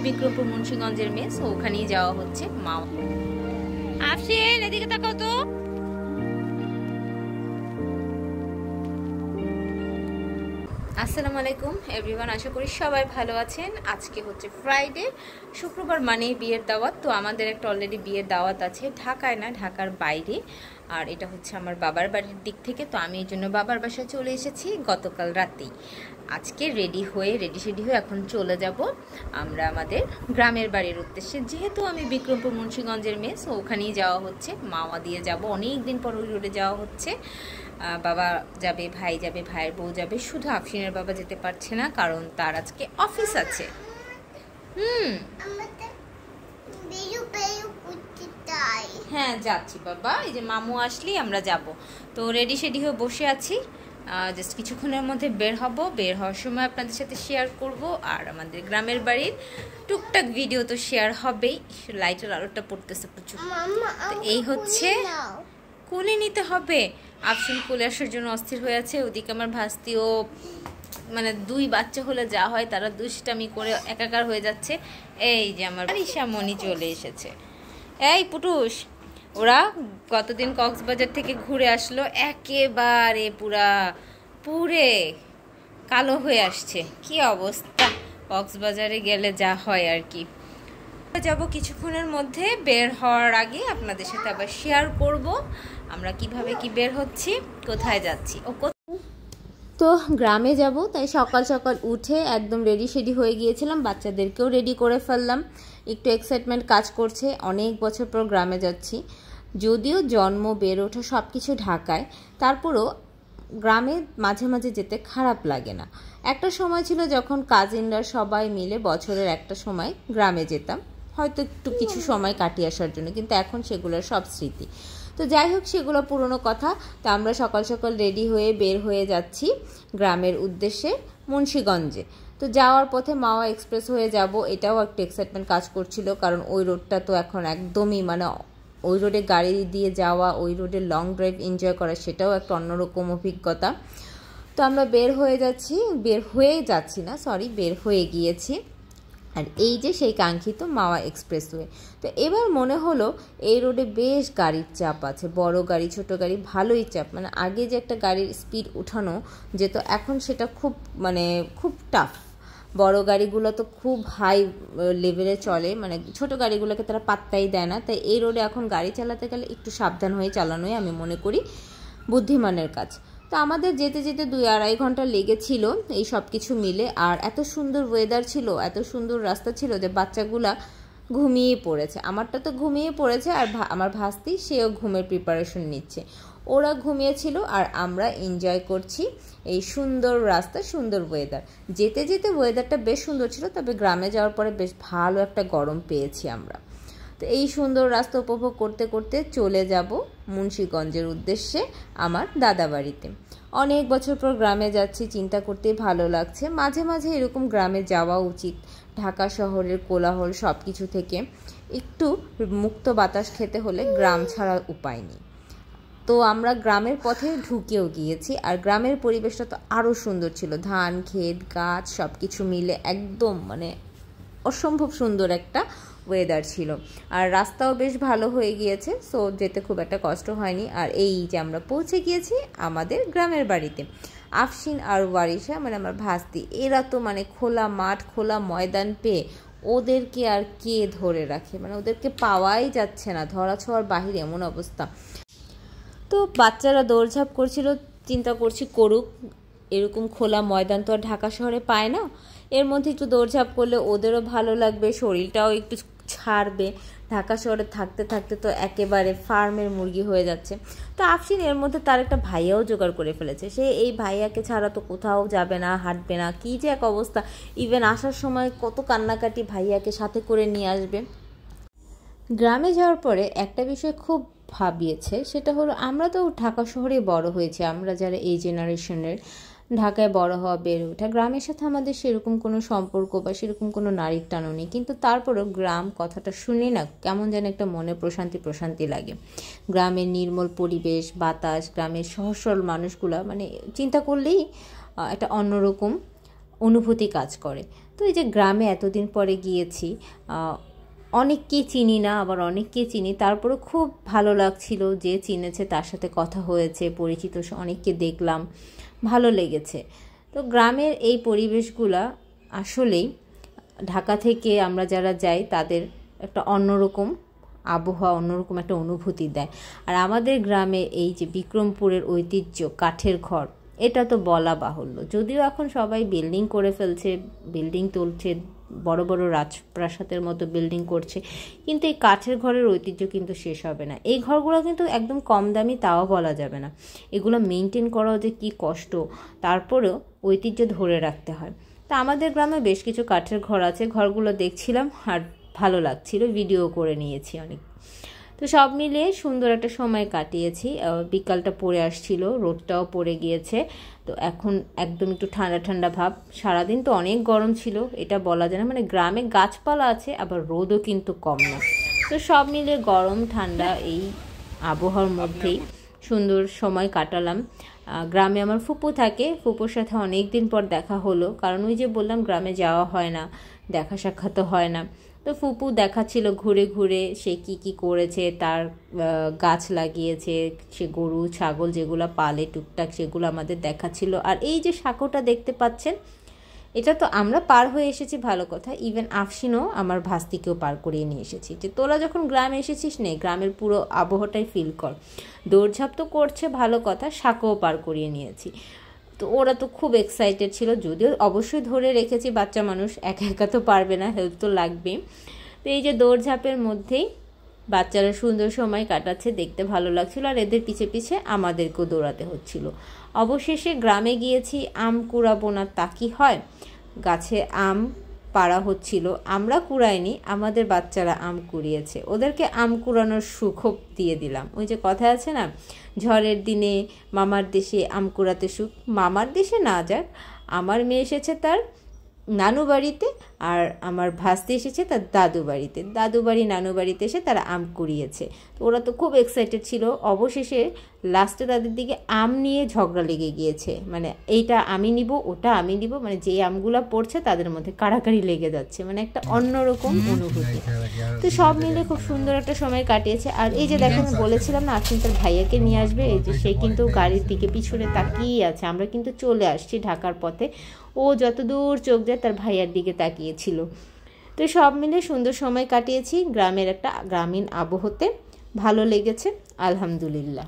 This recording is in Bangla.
বিক্রমপুর মুন্সিগঞ্জের মেয়ে, সো ওখানেই যাওয়া হচ্ছে। মা আফসিন এদিকে তাকাও তো। আসসালামু আলাইকুম এভরিওয়ান, আশা করি সবাই ভালো আছেন। আজকে হচ্ছে ফ্রাইডে, শুক্রবার মানে বিয়ের দাওয়াত। তো আমাদের একটা অলরেডি বিয়ের দাওয়াত আছে, ঢাকায় না, ঢাকার বাইরে। আর এটা হচ্ছে আমার বাবার বাড়ির দিক থেকে। তো আমি এই জন্য বাবার বাসায় চলে এসেছি গতকাল রাতেই। আজকে রেডি হয়ে এখন চলে যাব আমরা আমাদের গ্রামের বাড়ির উদ্দেশ্যে। যেহেতু আমি বিক্রমপুর মুন্সিগঞ্জের মেয়ে, সো ওখানেই যাওয়া হচ্ছে। মাওয়া দিয়ে যাব, অনেক দিন পর ওই রোডে যাওয়া হচ্ছে। বাবা যাবে, ভাই যাবে, ভাইয়ের বউ যাবে। শুধু আফসিনের বাবা যেতে পারছে না, কারণ তার আজকে অফিস আছে। হ্যাঁ যাচ্ছি বাবা, এই যে মামু আসলেই আমরা যাব। তো রেডি হয়ে বসে আছি, জাস্ট কিছুক্ষণের মধ্যে বের হব। বের হওয়ার সময় আপনাদের সাথে শেয়ার করব। আর আমাদের গ্রামের বাড়ির টুকটাক ভিডিও তো শেয়ার হবেই। লাইটের আলোটা পড়তেছে প্রচুর। তো এই হচ্ছে, কোলে নিতে হবে। আফসিন কোলে আসার জন্য অস্থির হয়ে আছে। ওদিকে আমার ভাস্তিও, মানে দুই বাচ্চা হলে যা হয়, তারা দুষ্টামি করে একাকার হয়ে যাচ্ছে। এই যে আমার ঈশামণি চলে এসেছে। এই পুটুস, ওরা গতদিন কক্সবাজার থেকে ঘুরে আসলো, একেবারে পুরে কালো হয়ে আসছে। কি অবস্থা, কক্সবাজারে গেলে যা হয় আর কি। যাব কিছুক্ষণের মধ্যে। বের হওয়ার আগে আপনাদের সাথে আবার শেয়ার করব আমরা কিভাবে কি বের হচ্ছি, কোথায় যাচ্ছি। তো গ্রামে যাব, তাই সকাল সকাল উঠে একদম রেডি হয়ে গিয়েছিলাম। বাচ্চাদেরকেও রেডি করে ফেললাম। একটু এক্সাইটমেন্ট কাজ করছে, অনেক বছর পর গ্রামে যাচ্ছি। যদিও জন্ম, বেড়ে ওঠা সব কিছু ঢাকায়, তারপরও গ্রামে মাঝে মাঝে যেতে খারাপ লাগে না। একটা সময় ছিল যখন কাজিনরা সবাই মিলে বছরের একটা সময় গ্রামে যেতাম, হয়তো একটু কিছু সময় কাটিয়ে আসার জন্য, কিন্তু এখন সেগুলোর সব স্মৃতি। তো যাই হোক, সেগুলো পুরনো কথা। তো আমরা সকাল সকাল রেডি হয়ে বের হয়ে যাচ্ছি গ্রামের উদ্দেশ্যে, মুন্সিগঞ্জে। তো যাওয়ার পথে মাওয়া এক্সপ্রেস হয়ে যাব, এটাও একটা এক্সাইটমেন্ট কাজ করছিল, কারণ ওই রোডটা তো এখন একদমই, মানে ওই রোডে গাড়ি দিয়ে যাওয়া, ওই রোডে লং ড্রাইভ এনজয় করা, সেটাও একটা অন্যরকম অভিজ্ঞতা। তো আমরা বের হয়ে গিয়েছি। আর এই যে সেই কাঙ্ক্ষিত মাওয়া এক্সপ্রেসওয়ে। তো এবার মনে হলো এই রোডে বেশ গাড়ির চাপ আছে, বড় গাড়ি ছোট গাড়ি ভালোই চাপ। মানে আগে যে একটা গাড়ির স্পিড উঠানো যেত, এখন সেটা খুব টাফ। বড় গাড়িগুলো তো খুব হাই লেভেলে চলে, মানে ছোট গাড়িগুলোকে তারা পাত্তাই দেয় না। তাই এই রোডে এখন গাড়ি চালাতে গেলে একটু সাবধান হয়ে চালানোই আমি মনে করি বুদ্ধিমানের কাজ। তো আমাদের যেতে যেতে 2-2.5 ঘন্টা লেগেছিল এই সব কিছু মিলে। আর এত সুন্দর ওয়েদার ছিল, এত সুন্দর রাস্তা ছিল যে বাচ্চাগুলা ঘুমিয়ে পড়েছে। আমারটা তো ঘুমিয়ে পড়েছে, আর আমার ভাস্তি, সেও ঘুমের প্রিপারেশন নিচ্ছে। ওরা ঘুমিয়েছিল আর আমরা এনজয় করছি এই সুন্দর রাস্তা, সুন্দর ওয়েদার। যেতে যেতে ওয়েদারটা বেশ সুন্দর ছিল, তবে গ্রামে যাওয়ার পরে বেশ ভালো একটা গরম পেয়েছি আমরা। তো এই সুন্দর রাস্তা উপভোগ করতে করতে চলে যাব মুন্সিগঞ্জের উদ্দেশ্যে, আমার দাদা বাড়িতে। অনেক বছর পর গ্রামে যাচ্ছি, চিন্তা করতে ভালো লাগছে। মাঝে মাঝে এরকম গ্রামে যাওয়া উচিত। ঢাকা শহরের কোলাহল সব কিছু থেকে একটু মুক্ত বাতাস খেতে হলে গ্রাম ছাড়া উপায় নেই। তো আমরা গ্রামের পথে ঢুকেও গিয়েছি। আর গ্রামের পরিবেশটা তো আরও সুন্দর ছিল, ধান ক্ষেত, গাছ সব কিছু মিলে একদম অসম্ভব সুন্দর একটা ওয়েদার ছিল। আর রাস্তাও বেশ ভালো হয়ে গিয়েছে, সো যেতে খুব একটা কষ্ট হয়নি। আর এই যে আমরা পৌঁছে গিয়েছি আমাদের গ্রামের বাড়িতে। আফসিন আর ওয়ারিশা, আমার ভাস্তি, এরা তো খোলা মাঠ, খোলা ময়দান পেয়ে ওদেরকে আর কে ধরে রাখে, ওদেরকে পাওয়াই যাচ্ছে না, ধরা ছোঁয়ার বাহিরে এমন অবস্থা। তো বাচ্চারা দৌড়ঝাঁপ করছিল, চিন্তা করছি করুক, এরকম খোলা ময়দান তো আর ঢাকা শহরে পায় না। এর মধ্যে একটু দৌড়ঝাঁপ করলে ওদেরও ভালো লাগবে, শরীরটাও একটু ছাড়বে। ঢাকা শহরে থাকতে থাকতে তো একেবারে ফার্মের মুরগি হয়ে যাচ্ছে। তো আফসিন এর মধ্যে তার একটা ভাইয়াও জোগাড় করে ফেলেছে। সে এই ভাইয়াকে ছাড়া তো কোথাও যাবে না, হাঁটবে না, কী যে এক অবস্থা। ইভেন আসার সময় কত কান্নাকাটি, ভাইয়াকে সাথে করে নিয়ে আসবে। গ্রামে যাওয়ার পরে একটা বিষয় খুব ভাবিয়েছে, সেটা হলো আমরা তো ঢাকা শহরে বড় হয়েছি। আমরা যারা এই জেনারেশনের, ঢাকায় বড় হওয়া, বেড়ে ওঠা, গ্রামের সাথে আমাদের সেরকম কোনো সম্পর্ক বা সেরকম কোনো নারীর টানও নেই। কিন্তু তারপরেও গ্রাম কথাটা শুনে না কেমন যেন একটা মনে প্রশান্তি লাগে। গ্রামের নির্মল পরিবেশ, বাতাস, গ্রামের সহজ সরল মানুষগুলা, চিন্তা করলেই একটা অন্যরকম অনুভূতি কাজ করে। তো এই যে গ্রামে এতদিন পরে গিয়েছি, অনেককেই চিনি না, আবার অনেককেই চিনি, তারপরে খুব ভালো লাগছিল। যে চিনেছে তার সাথে কথা হয়েছে, পরিচিত অনেককে দেখলাম, ভালো লেগেছে। তো গ্রামের এই পরিবেশগুলা আসলেই ঢাকা থেকে আমরা যারা যাই তাদের একটা অন্যরকম আবহাওয়া, অন্যরকম একটা অনুভূতি দেয়। আর আমাদের গ্রামে এই যে বিক্রমপুরের ঐতিহ্য কাঠের ঘর, এটা তো বলা বাহুল্য। যদিও এখন সবাই বিল্ডিং করে ফেলছে, বিল্ডিং তুলছে, বড় বড় রাজপ্রাসাদের মতো বিল্ডিং করছে, কিন্তু এই কাঠের ঘরের ঐতিহ্য কিন্তু শেষ হবে না। এই ঘরগুলো কিন্তু একদম কম দামি, তাও বলা যাবে না। এগুলো মেনটেন করাও যে কী কষ্ট, তারপরেও ঐতিহ্য ধরে রাখতে হয়। তা আমাদের গ্রামে বেশ কিছু কাঠের ঘর আছে, ঘরগুলো দেখছিলাম আর ভালো লাগছিল, ভিডিও করে নিয়েছি অনেক। তো সব মিলিয়ে সুন্দর একটা সময় কাটিয়েছি। বিকালটা পড়ে আসছিল, রোদটাও পড়ে গিয়েছে, তো এখন একদম একটু ঠান্ডা ঠান্ডা ভাব। সারাদিন তো অনেক গরম ছিল, এটা বলা যায় না, মানে গ্রামে গাছপালা আছে আবার রোদও কিন্তু কম না। তো সব মিলিয়ে গরম ঠান্ডা এই আবহাওয়ার মধ্যেই সুন্দর সময় কাটালাম। গ্রামে আমার ফুপু থাকে, ফুপুর সাথে অনেক দিন পর দেখা হলো, কারণ ওই যে বললাম গ্রামে যাওয়া হয় না, দেখা সাক্ষাৎ হয় না। তো ফুপু দেখাচ্ছিল ঘুরে ঘুরে সে কি কি করেছে, তার গাছ লাগিয়েছে, সে গরু ছাগল যেগুলো পালে টুকটাক সেগুলো আমাদের দেখাচ্ছিল। আর এই যে সাঁকোটা দেখতে পাচ্ছেন, এটা তো আমরা পার হয়ে এসেছি ভালো কথা, ইভেন আফসিনও আমার ভাস্তিকেও পার করিয়ে নিয়ে এসেছি। যে তোরা যখন গ্রামে এসেছিস নে, গ্রামের পুরো আবহাওয়াটাই ফিল কর। দৌড়ঝাঁপ তো করছে ভালো কথা, সাঁকোও পার করিয়ে নিয়েছি। তো ওরা তো খুব এক্সাইটেড ছিল, যদিও অবশ্যই ধরে রেখেছি, বাচ্চা মানুষ একা একা তো পারবে না, হেল্প তো লাগবেই। তো এই যে দৌড়ঝাঁপের মধ্যেই বাচ্চারা সুন্দর সময় কাটাচ্ছে, দেখতে ভালো লাগছিল। আর এদের পিছে পিছে আমাদেরকেও দৌড়াতে হচ্ছিল। অবশেষে গ্রামে গিয়েছি, আম কুড়াবো না তা কি হয়, গাছে আম পাড়া হচ্ছিল, আমরা কুড়াইনি, আমাদের বাচ্চারা আম কুড়িয়েছে, ওদেরকে আম কুড়ানোর সুখও দিয়ে দিলাম। ওই যে কথা আছে না, ঝড়ের দিনে মামার দেশে আম কুড়াতে সুখ। মামার দেশে না যাক, আমার মেয়ে এসেছে তার নানু বাড়িতে, আর আমার ভাস্তি এসেছে তার দাদু বাড়িতে। দাদু বাড়ি নানু বাড়িতে এসে তারা আম কুড়িয়েছে, তো ওরা তো খুব এক্সাইটেড ছিল। অবশেষে লাস্টে তাদের দিকে আম নিয়ে ঝগড়া লেগে গিয়েছে, মানে এইটা আমি নিব, ওটা আমি নিব, মানে যে আমগুলা পড়ছে তাদের মধ্যে কাড়াকাড়ি লেগে যাচ্ছে, মানে একটা অন্যরকম অনুভূতি। তো সব মিলে খুব সুন্দর একটা সময় কাটিয়েছে। আর এই যে দেখেন, বলেছিলাম না আফসিন তার ভাইয়াকে নিয়ে আসবে, এই যে সে কিন্তু গাড়ির দিকে পিছনে তাকিয়ে আছে। আমরা কিন্তু চলে আসছি ঢাকার পথে, ও যত দূর চোখ যায় তার ভাইয়ার দিকে তাকিয়েছিল। তো সব মিলে সুন্দর সময় কাটিয়েছি গ্রামের একটা গ্রামীণ আবহাওয়াতে, ভালো লেগেছে আলহামদুলিল্লাহ।